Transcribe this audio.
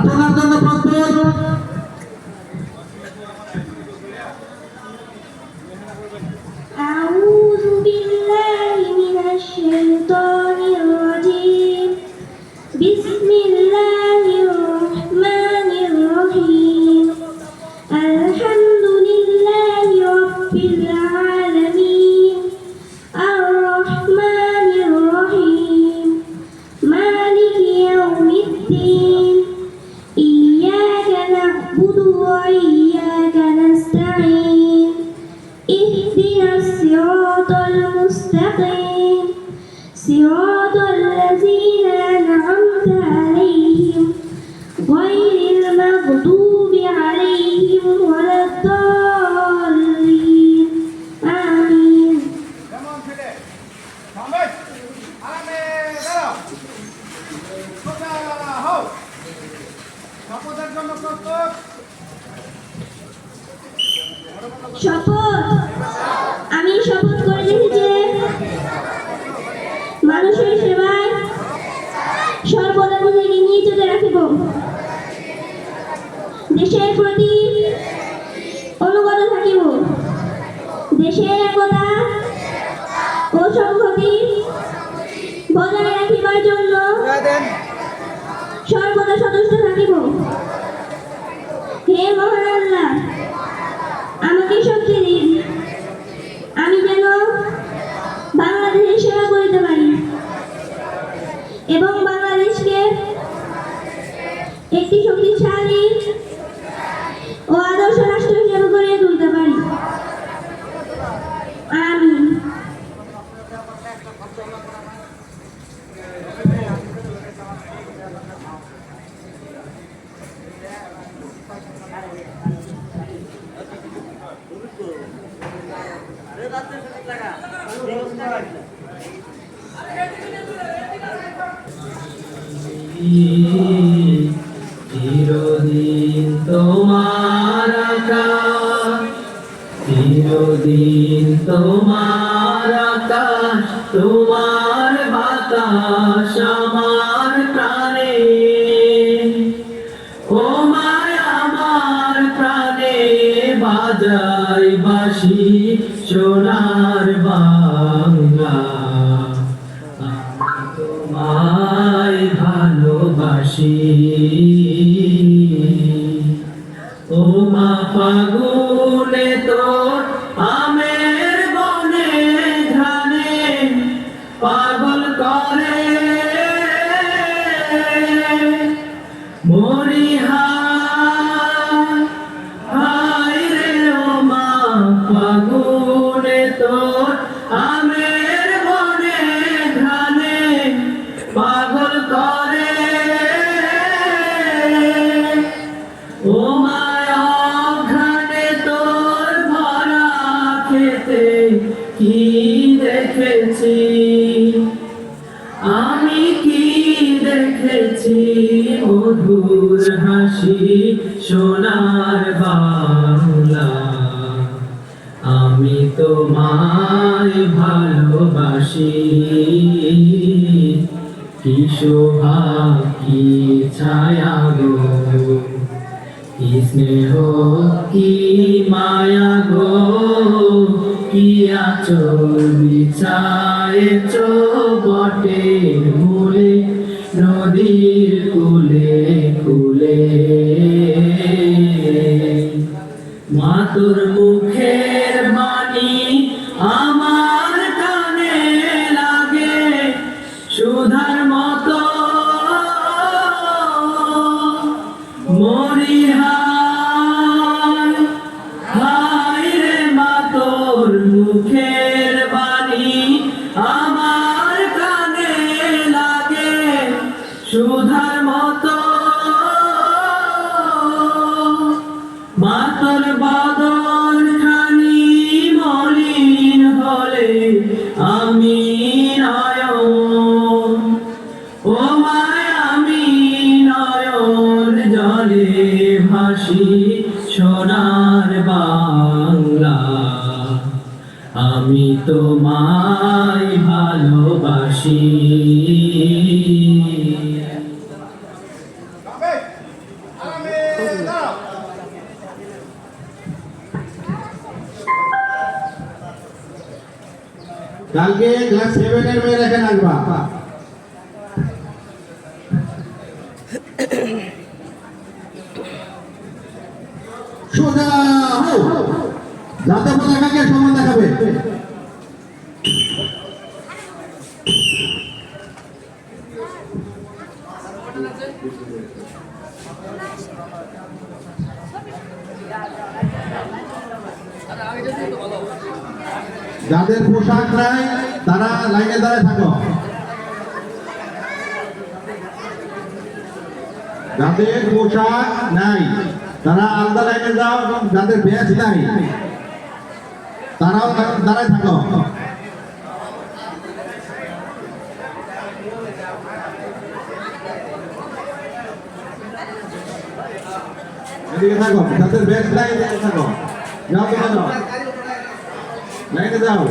প্রার্থনার জন্য প্রস্তুত। আউযু বিল্লাহি মিনাশ শাইতানির রাজীম। বিসমিল্লাহির রহমানির রহিম। আলহামদুলিল্লাহি রাব্বিল আলামিন। আর রহমানির রহিম। মালিকি ইয়াউমিদ্দিন। ইয়্যাকা না'বুদু ওয়া ইয়্যাকা নাস্তাঈন। اهدنا الصراط المستقيم صراط الذين أنعمت عليهم غير المغضوب عليهم ولا الضالين آمين শপথ আমি শপথ করিতেছি যে মানুষের সেবায় সর্বদা নিজেকে নিয়োজিত রাখিব, দেশের প্রতি অনুগত থাকিব, দেশের একতা ও সংহতি বজায় রাখিবার জন্য সর্বদা সচেষ্ট থাকিব। হে মহান আল্লাহ, আমাকে শক্তি দিন, আমি যেন বাংলাদেশের সেবা করিতে পারি এবং বাংলাদেশকে একটি শক্তিশালী ও আদর্শ রাষ্ট্র হিসেবে গড়ে তুলতে পারি। আমিন। চিরদিন তোমার আকাশ, চিরদিন তোমার আকাশ, তোমার বাতাস আমার প্রাণে, ও মায় আমার প্রাণে বাজাই বাঁশি সোনার বাংলা। তোমায় ভালোবাসি, ও মা ফাগুনে তোর আমের বনে ধানে পাগল করে মরি হায় রে, ও মা ফাগুনে তোর আমের বনে ধানে পাগল করে, ও মায়া ঘানে তোর ভরা খেতে কি দেখেছি, আমি কি দেখেছি, মধুর হাসি সোনার বাংলা। আমি তোমায় ভালোবাসি, কি শোভা কি ছায়া গো, কি স্নেহ কি মায়া গো, কি আঁচল বিছায়েছ বটের মূলে নদীর কূলে কূলে। মা তোর মুখের বাণী আমার কানে লাগে সুধার মতো, মরি হায় রে, মা তোর মুখের বাণী আমার কানে লাগে সুধার মতো, মা তোর বদন খানি মলিন হলে আমি নয়ন, ও মায় আমি নয়ন জলে ভাসি সোনার বাংলা। আমি তোমায় ভালোবাসি। কালকে ক্লাস 7 এর মেয়েরা এখানে আসবা। সোজা হও, যাতে পতাকাকে সমান দেখাবে। যাদের পোশাক নাই তারা লাইনে দাঁড়ায় থাকো। যাদের পোশাক নাই তারা আলাদা লাইনে যাও, এবং যাদের ব্যাচ নাই তারাও দাঁড়ায় থাকো। এদিকে থাকো, যাদের ব্যাচ নাই এদিকে থাকো। যাও তোমরা যাও, লাইনে যাও।